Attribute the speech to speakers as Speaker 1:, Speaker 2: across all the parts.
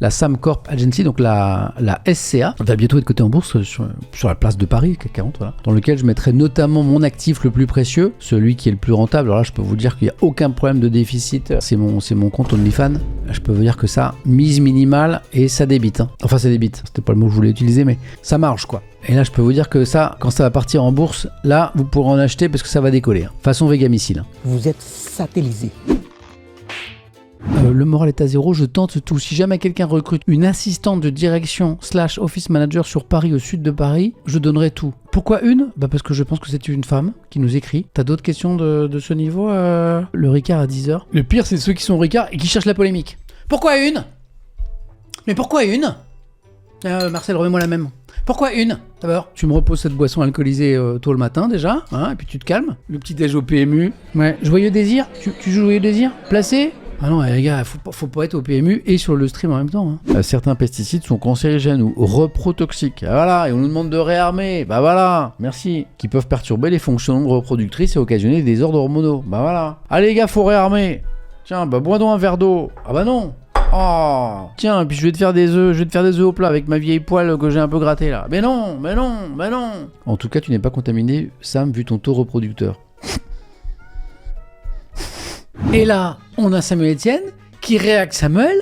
Speaker 1: la Sam Corp Agency, donc la SCA, va bientôt être cotée en bourse sur la place de Paris, CAC 40, voilà, dans lequel je mettrai notamment mon actif le plus précieux, celui qui est le plus rentable. Alors là, je peux vous dire qu'il n'y a aucun problème de déficit, c'est mon compte OnlyFans. Je peux vous dire que ça, mise minimale et ça débite. Hein. Enfin, ça débite, c'était pas le mot que je voulais utiliser, mais ça marche quoi. Et là, je peux vous dire que ça, quand ça va partir en bourse, là, vous pourrez en acheter parce que ça va décoller. Hein. Façon Vegamicile. Hein.
Speaker 2: Vous êtes satellisé.
Speaker 1: Le moral est à zéro, je tente tout. Si jamais quelqu'un recrute une assistante de direction / office manager sur Paris, au sud de Paris, je donnerai tout. Pourquoi une ? Parce que je pense que c'est une femme qui nous écrit. T'as d'autres questions de ce niveau Le Ricard à 10h. Le pire, c'est ceux qui sont Ricard et qui cherchent la polémique. Pourquoi une ? Mais pourquoi une ? Marcel, remets-moi la même. Pourquoi une ? D'abord, tu me reposes cette boisson alcoolisée tôt le matin déjà, hein, et puis tu te calmes. Le petit déj au PMU. Ouais. Joyeux désir ? Tu joues Joyeux désir ? Placé ? Ah non, les gars, faut pas être au PMU et sur le stream en même temps. Hein. Certains pesticides sont cancérigènes ou reprotoxiques. Ah voilà, et on nous demande de réarmer. Bah voilà, merci. Qui peuvent perturber les fonctions reproductrices et occasionner des désordres hormonaux. Bah voilà. Allez les gars, faut réarmer. Tiens, bois donc un verre d'eau. Ah bah non. Oh, tiens, et puis je vais te faire des œufs au plat avec ma vieille poêle que j'ai un peu grattée là. Mais non. En tout cas, tu n'es pas contaminé, Sam, vu ton taux reproducteur. Et là, on a Samuel Etienne qui réacte Samuel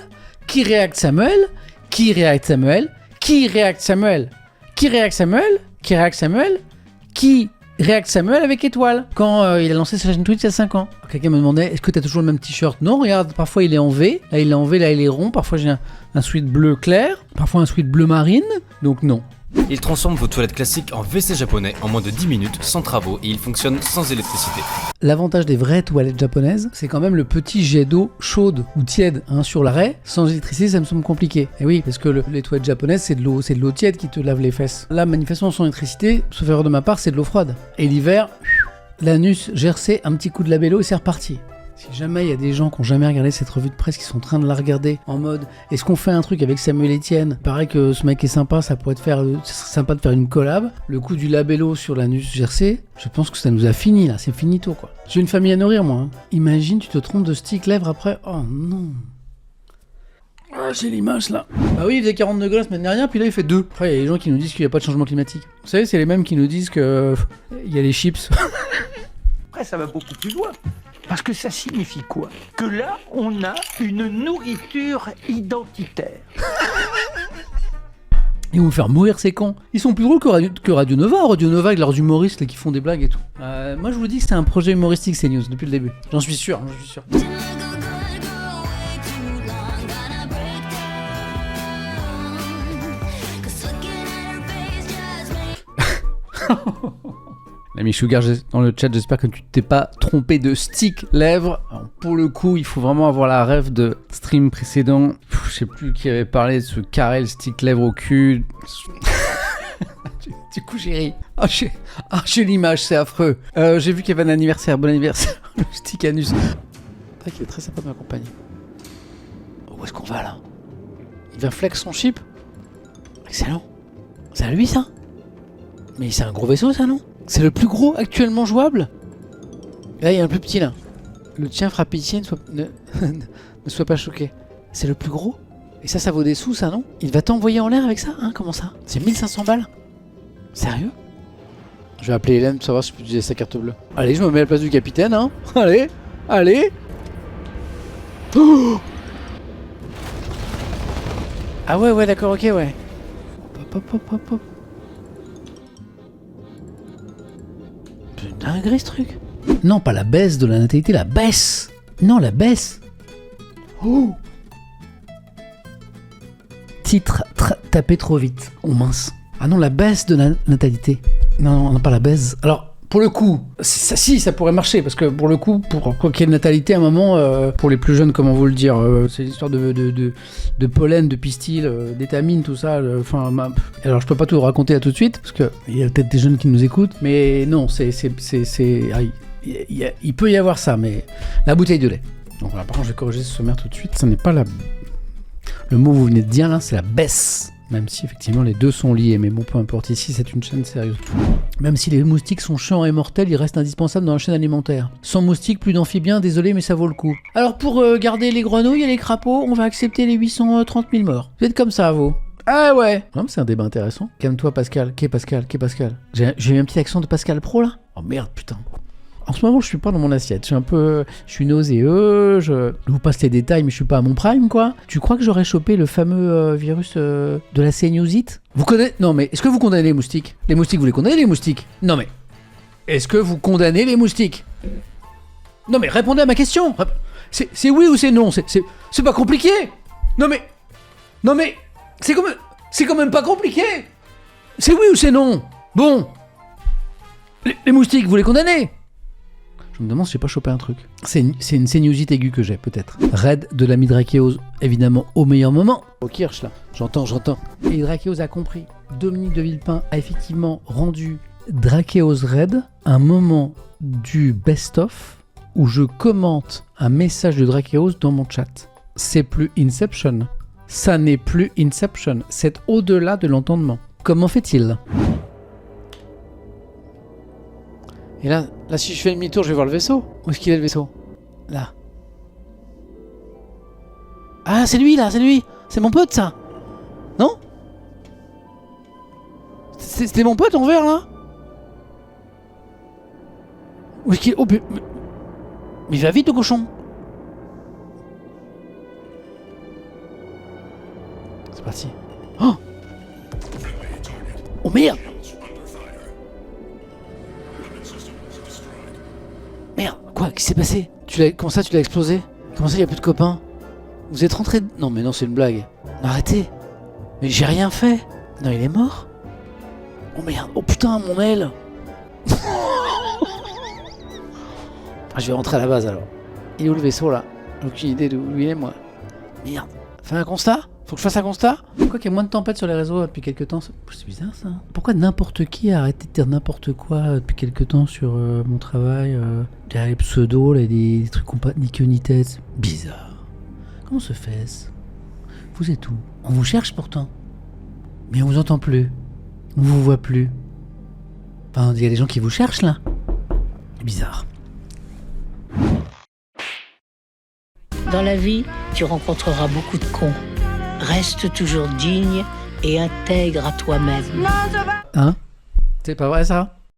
Speaker 1: avec étoile quand il a lancé sa chaîne Twitch il y a 5 ans. Quelqu'un me demandait, est-ce que tu as toujours le même t-shirt ? Non, regarde, parfois il est en V, là il est rond, parfois j'ai un sweat bleu clair, parfois un sweat bleu marine, donc non.
Speaker 3: Il transforme vos toilettes classiques en WC japonais en moins de 10 minutes, sans travaux, et il fonctionne sans électricité.
Speaker 1: L'avantage des vraies toilettes japonaises, c'est quand même le petit jet d'eau chaude ou tiède sur l'arrêt. Sans électricité, ça me semble compliqué. Et oui, parce que les toilettes japonaises, c'est de l'eau tiède qui te lave les fesses. Là, manifestement, sans électricité, sauf erreur de ma part, c'est de l'eau froide. Et l'hiver, l'anus gercé, un petit coup de labello et c'est reparti. Si jamais il y a des gens qui n'ont jamais regardé cette revue de presse qui sont en train de la regarder en mode est-ce qu'on fait un truc avec Samuel Etienne ? Paraît que ce mec est sympa, ça pourrait ce serait sympa de faire une collab. Le coup du labello sur l'anus gercé, je pense que ça nous a fini là, c'est finito quoi. J'ai une famille à nourrir moi. Hein. Imagine, tu te trompes de stick lèvres après. Oh non. Ah, j'ai l'image là. Ah oui, il faisait 40 degrés la semaine dernière, puis là il fait 2. Après, il y a des gens qui nous disent qu'il n'y a pas de changement climatique. Vous savez, c'est les mêmes qui nous disent que il y a les chips.
Speaker 2: Après, ça va beaucoup plus loin. Parce que ça signifie quoi ? Que là, on a une nourriture identitaire.
Speaker 1: Ils vont me faire mourir ces cons. Ils sont plus drôles que Radio Nova. Radio Nova avec leurs humoristes là, qui font des blagues et tout. Moi je vous dis que c'est un projet humoristique CNews depuis le début. J'en suis sûr. L'ami Sugar dans le chat, j'espère que tu t'es pas trompé de stick lèvres. Alors, pour le coup, il faut vraiment avoir la rêve de stream précédent. Je sais plus qui avait parlé de ce carré stick lèvres au cul. Du coup, j'ai ri. J'ai l'image, c'est affreux. J'ai vu qu'il y avait un anniversaire. Bon anniversaire. Le stick anus. C'est qu'il est très sympa de m'accompagner. Où est-ce qu'on va là ? Il vient flex son chip ? Excellent. C'est à lui ça ? Mais c'est un gros vaisseau ça, non ? C'est le plus gros actuellement jouable ? Là, il y a un plus petit là. Le tien fera pitié, ne sois pas choqué. C'est le plus gros ? Et ça vaut des sous, ça, non ? Il va t'envoyer en l'air avec ça, hein ? Comment ça ? C'est 1500 balles ? Sérieux ? Je vais appeler Hélène pour savoir si je peux utiliser sa carte bleue. Allez, je me mets à la place du capitaine, hein ? Allez oh ah ouais, d'accord, ok, ouais. Hop. Dinguerie ce truc. Non, pas la baisse de la natalité, la baisse. Non, la baisse. Oh. Titre tapé trop vite. Oh mince. Ah non, la baisse de la natalité. Non, pas la baisse. Alors, pour le coup, ça pourrait marcher, parce que pour le coup, pour quoi qu'il y ait de natalité, à un moment, pour les plus jeunes, comment vous le dire, c'est l'histoire de pollen, de pistil, d'étamine, tout ça. Alors, je peux pas tout raconter là tout de suite, parce que il y a peut-être des jeunes qui nous écoutent, mais non, il peut y avoir ça, mais la bouteille de lait. Donc voilà, par contre, je vais corriger ce sommaire tout de suite. Ça n'est pas le mot que vous venez de dire là, c'est la baisse. Même si effectivement les deux sont liés, mais bon, peu importe, ici c'est une chaîne sérieuse. Même si les moustiques sont chiants et mortels, ils restent indispensables dans la chaîne alimentaire. Sans moustiques, plus d'amphibiens, désolé mais ça vaut le coup. Alors pour garder les grenouilles et les crapauds, on va accepter les 830 000 morts. Vous êtes comme ça, vous? Ah ouais. Non, mais c'est un débat intéressant. Calme-toi Pascal. Qu'est Pascal? J'ai eu un petit accent de Pascal Pro là? Oh merde, putain. En ce moment, je suis pas dans mon assiette. Je suis nauséeux, je vous passe les détails, mais je suis pas à mon prime, quoi. Tu crois que j'aurais chopé le fameux virus de la sinusite? Vous connaissez? Non, mais est-ce que vous condamnez les moustiques? Les moustiques, vous les condamnez, les moustiques? Non, mais est-ce que vous condamnez les moustiques? Non, mais répondez à ma question. C'est oui ou c'est non? C'est pas compliqué. Non, mais c'est quand même pas compliqué. C'est oui ou c'est non? Bon. Les moustiques, vous les condamnez? Je me demande si j'ai pas chopé un truc. C'est une sinusite aiguë que j'ai, peut-être. Raid de la midrachéose, évidemment, au meilleur moment. Au Kirsch, là. J'entends. Et Drachéose a compris. Dominique de Villepin a effectivement rendu Drachéose Raid un moment du best-of où je commente un message de Drachéose dans mon chat. C'est plus Inception. Ça n'est plus Inception. C'est au-delà de l'entendement. Comment fait-il ? Et là, si je fais demi-tour, je vais voir le vaisseau. Où est-ce qu'il est le vaisseau? Là. Ah, c'est lui, là, c'est lui. C'est mon pote, ça. Non? C'était mon pote en vert, là? Où est-ce qu'il est? Oh, mais il va vite, le cochon. C'est parti. Oh! Oh, merde! Merde, quoi? Qu'est-ce qui s'est passé? Comment ça, tu l'as explosé? Comment ça, il n'y a plus de copains? Vous êtes rentrés... Non, mais non, c'est une blague. Arrêtez. Mais j'ai rien fait. Non, il est mort? Oh merde, oh putain, mon aile. Je vais rentrer à la base, alors. Il est où le vaisseau, là? J'ai aucune idée d'où il est, moi. Merde. Fais un constat? Faut que je fasse un constat? Pourquoi qu'il y a moins de tempêtes sur les réseaux depuis quelques temps? C'est bizarre, ça. Pourquoi n'importe qui a arrêté de dire n'importe quoi depuis quelques temps sur mon travail? Derrière les pseudos, là, des trucs qui n'ont pas ni queue ni tête. Bizarre. Comment se fait-ce? Vous êtes où? On vous cherche pourtant. Mais on vous entend plus. On vous voit plus. Enfin, il y a des gens qui vous cherchent, là. Bizarre.
Speaker 4: Dans la vie, tu rencontreras beaucoup de cons. Reste toujours digne et intègre à toi-même.
Speaker 1: Hein? C'est pas vrai, ça?